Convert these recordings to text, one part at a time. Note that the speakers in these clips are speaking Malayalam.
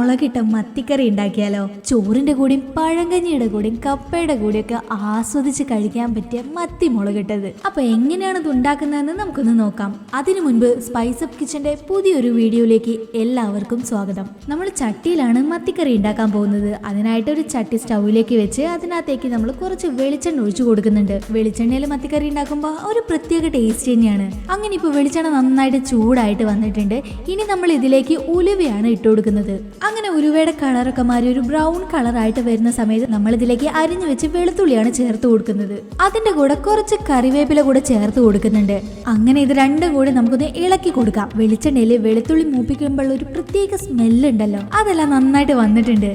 മുളകിട്ട മത്തിക്കറി ഉണ്ടാക്കിയാലോ? ചോറിന്റെ കൂടെയും പഴങ്കഞ്ഞിയുടെ കൂടെയും കപ്പയുടെ കൂടെയൊക്കെ ആസ്വദിച്ച് കഴിക്കാൻ പറ്റിയ മത്തി മുളകിട്ടത്. അപ്പൊ എങ്ങനെയാണ് ഇത് ഉണ്ടാക്കുന്നതെന്ന് നമുക്കൊന്ന് നോക്കാം. അതിനു മുൻപ് സ്പൈസ് അപ്പ് കിച്ചന്റെ പുതിയൊരു വീഡിയോയിലേക്ക് എല്ലാവർക്കും സ്വാഗതം. നമ്മൾ ചട്ടിയിലാണ് മത്തിക്കറി ഉണ്ടാക്കാൻ പോകുന്നത്. അതിനായിട്ട് ഒരു ചട്ടി സ്റ്റൗവിലേക്ക് വെച്ച് അതിനകത്തേക്ക് നമ്മൾ കുറച്ച് വെളിച്ചെണ്ണ ഒഴിച്ചു കൊടുക്കുന്നുണ്ട്. വെളിച്ചെണ്ണയിൽ മത്തിക്കറി ഉണ്ടാക്കുമ്പോൾ ഒരു പ്രത്യേക ടേസ്റ്റ് തന്നെയാണ്. അങ്ങനെ ഇപ്പൊ വെളിച്ചെണ്ണ നന്നായിട്ട് ചൂടായിട്ട് വന്നിട്ടുണ്ട്. ഇനി നമ്മൾ ഇതിലേക്ക് ഉലുവയാണ് ഇട്ട് കൊടുക്കുന്നത്. അങ്ങനെ ഉലുവയുടെ കളറൊക്കെ മാറി ഒരു ബ്രൗൺ കളറായിട്ട് വരുന്ന സമയത്ത് നമ്മൾ ഇതിലേക്ക് അരിഞ്ഞു വെച്ച് വെളുത്തുള്ളിയാണ് ചേർത്ത് കൊടുക്കുന്നത്. അതിന്റെ കൂടെ കുറച്ച് കറിവേപ്പില കൂടെ ചേർത്ത് കൊടുക്കുന്നുണ്ട്. അങ്ങനെ ഇത് രണ്ടും കൂടി നമുക്കൊന്ന് ഇളക്കി കൊടുക്കാം. വെളിച്ചെണ്ണയിൽ വെളുത്തുള്ളി മൂപ്പിക്കുമ്പോൾ ഒരു പ്രത്യേക സ്മെല്ല് ഉണ്ടല്ലോ, അതെല്ലാം നന്നായിട്ട് വന്നിട്ടുണ്ട്.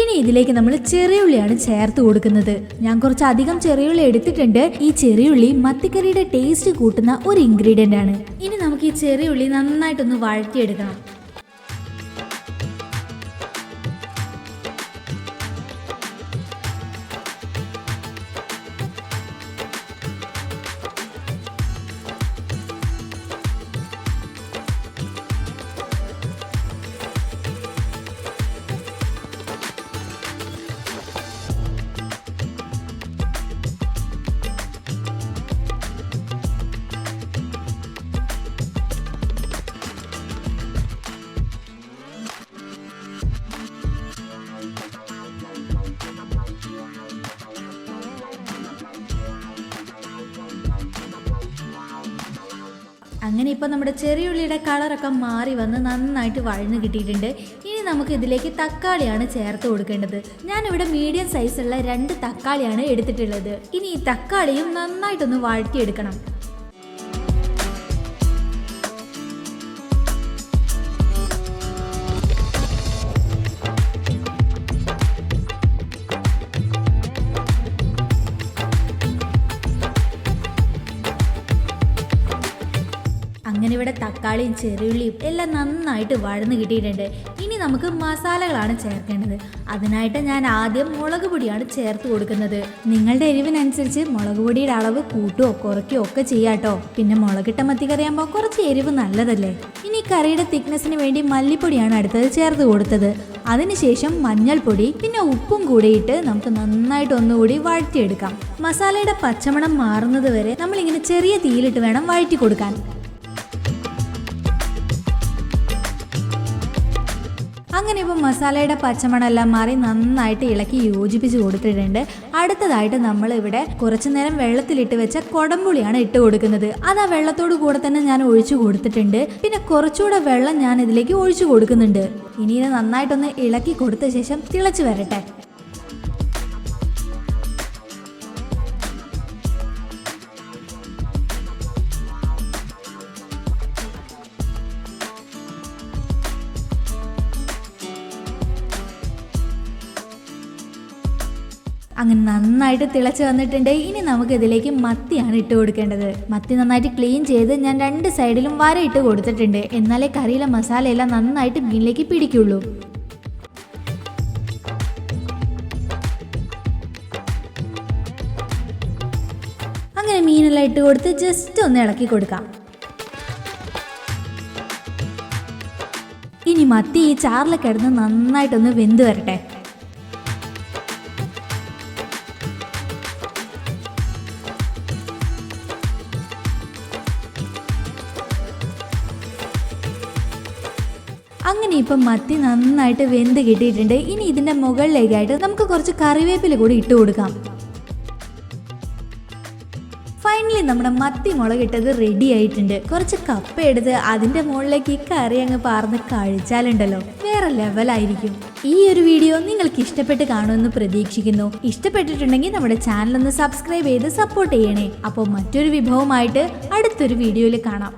ഇനി ഇതിലേക്ക് നമ്മൾ ചെറിയുള്ളിയാണ് ചേർത്ത് കൊടുക്കുന്നത്. ഞാൻ കുറച്ച് അധികം ചെറിയുള്ളി എടുത്തിട്ടുണ്ട്. ഈ ചെറിയുള്ളി മത്തിക്കറിയുടെ ടേസ്റ്റ് കൂട്ടുന്ന ഒരു ഇൻഗ്രീഡിയന്റ് ആണ്. ഇനി നമുക്ക് ഈ ചെറിയുള്ളി നന്നായിട്ടൊന്ന് വഴറ്റിയെടുക്കണം. അങ്ങനെ ഇപ്പം നമ്മുടെ ചെറിയുള്ളിയുടെ കളറൊക്കെ മാറി വന്ന് നന്നായിട്ട് വഴന്ന് കിട്ടിയിട്ടുണ്ട്. ഇനി നമുക്ക് ഇതിലേക്ക് തക്കാളിയാണ് ചേർത്ത് കൊടുക്കേണ്ടത്. ഞാനിവിടെ മീഡിയം സൈസുള്ള 2 തക്കാളിയാണ് എടുത്തിട്ടുള്ളത്. ഇനി ഈ തക്കാളിയും നന്നായിട്ടൊന്ന് വഴറ്റിയെടുക്കണം. അങ്ങനെ ഇവിടെ തക്കാളിയും ചെറിയുള്ളിയും എല്ലാം നന്നായിട്ട് വഴന്ന് കിട്ടിയിട്ടുണ്ട്. ഇനി നമുക്ക് മസാലകളാണ് ചേർക്കേണ്ടത്. അതിനായിട്ട് ഞാൻ ആദ്യം മുളക് പൊടിയാണ് ചേർത്ത് കൊടുക്കുന്നത്. നിങ്ങളുടെ എരിവിനനുസരിച്ച് മുളക് പൊടിയുടെ അളവ് കൂട്ടുകയോ കുറയ്ക്കുകയോ ഒക്കെ ചെയ്യാട്ടോ. പിന്നെ മുളകിട്ട മത്തിക്കറിയാകുമ്പോൾ കുറച്ച് എരിവ് നല്ലതല്ലേ. ഇനി കറിയുടെ തിക്നെസ്സിന് വേണ്ടി മല്ലിപ്പൊടിയാണ് അടുത്തത് ചേർത്ത് കൊടുത്തത്. അതിനുശേഷം മഞ്ഞൾപ്പൊടി പിന്നെ ഉപ്പും കൂടി ഇട്ട് നമുക്ക് നന്നായിട്ട് ഒന്നുകൂടി വഴറ്റിയെടുക്കാം. മസാലയുടെ പച്ചമണം മാറുന്നത് വരെ നമ്മളിങ്ങനെ ചെറിയ തീയിലിട്ട് വേണം വഴറ്റി കൊടുക്കാൻ. അങ്ങനെ ഇപ്പോൾ മസാലയുടെ പച്ചമണമെല്ലാം മാറി നന്നായിട്ട് ഇളക്കി യോജിപ്പിച്ച് കൊടുത്തിട്ടുണ്ട്. അടുത്തതായിട്ട് നമ്മൾ ഇവിടെ കുറച്ചു നേരം വെള്ളത്തിലിട്ട് വെച്ച കൊടംപുളിയാണ് ഇട്ട് കൊടുക്കുന്നത്. അത് ആ വെള്ളത്തോട് കൂടെ തന്നെ ഞാൻ ഒഴിച്ചു കൊടുത്തിട്ടുണ്ട്. പിന്നെ കുറച്ചുകൂടെ വെള്ളം ഞാൻ ഇതിലേക്ക് ഒഴിച്ചു കൊടുക്കുന്നുണ്ട്. ഇനി ഇത് നന്നായിട്ടൊന്ന് ഇളക്കി കൊടുത്ത ശേഷം തിളച്ച് വരട്ടെ. അങ്ങനെ നന്നായിട്ട് തിളച്ച് വന്നിട്ടുണ്ട്. ഇനി നമുക്ക് ഇതിലേക്ക് മത്തിയാണ് ഇട്ട് കൊടുക്കേണ്ടത്. മത്തി നന്നായിട്ട് ക്ലീൻ ചെയ്ത് ഞാൻ 2 സൈഡിലും വര ഇട്ട് കൊടുത്തിട്ടുണ്ട്. എന്നാലേ കറിയിലെ മസാലയെല്ലാം നന്നായിട്ട് മീനിലേക്ക് പിടിക്കുള്ളൂ. അങ്ങനെ മീനെല്ലാം ഇട്ട് കൊടുത്ത് ജസ്റ്റ് ഒന്ന് ഇളക്കി കൊടുക്കാം. ഇനി മത്തി ഈ ചാറിൽ കിടന്ന് നന്നായിട്ടൊന്ന് വെന്ത് വരട്ടെ. അങ്ങനെ ഇപ്പം മത്തി നന്നായിട്ട് വെന്ത് കിട്ടിയിട്ടുണ്ട്. ഇനി ഇതിന്റെ മുകളിലേക്കായിട്ട് നമുക്ക് കുറച്ച് കറിവേപ്പില കൂടി ഇട്ട് കൊടുക്കാം. ഫൈനലി നമ്മുടെ മത്തി മുളകിട്ടത് റെഡി ആയിട്ടുണ്ട്. കുറച്ച് കപ്പ എടുത്ത് അതിന്റെ മുകളിലേക്ക് ഈ കറി അങ്ങ് പാർന്ന് കഴിച്ചാലുണ്ടല്ലോ വേറെ ലെവലായിരിക്കും. ഈ ഒരു വീഡിയോ നിങ്ങൾക്ക് ഇഷ്ടപ്പെട്ട് കാണുമെന്ന് പ്രതീക്ഷിക്കുന്നു. ഇഷ്ടപ്പെട്ടിട്ടുണ്ടെങ്കിൽ നമ്മുടെ ചാനൽ ഒന്ന് സബ്സ്ക്രൈബ് ചെയ്ത് സപ്പോർട്ട് ചെയ്യണേ. അപ്പോൾ മറ്റൊരു വിഭവമായിട്ട് അടുത്തൊരു വീഡിയോയിൽ കാണാം.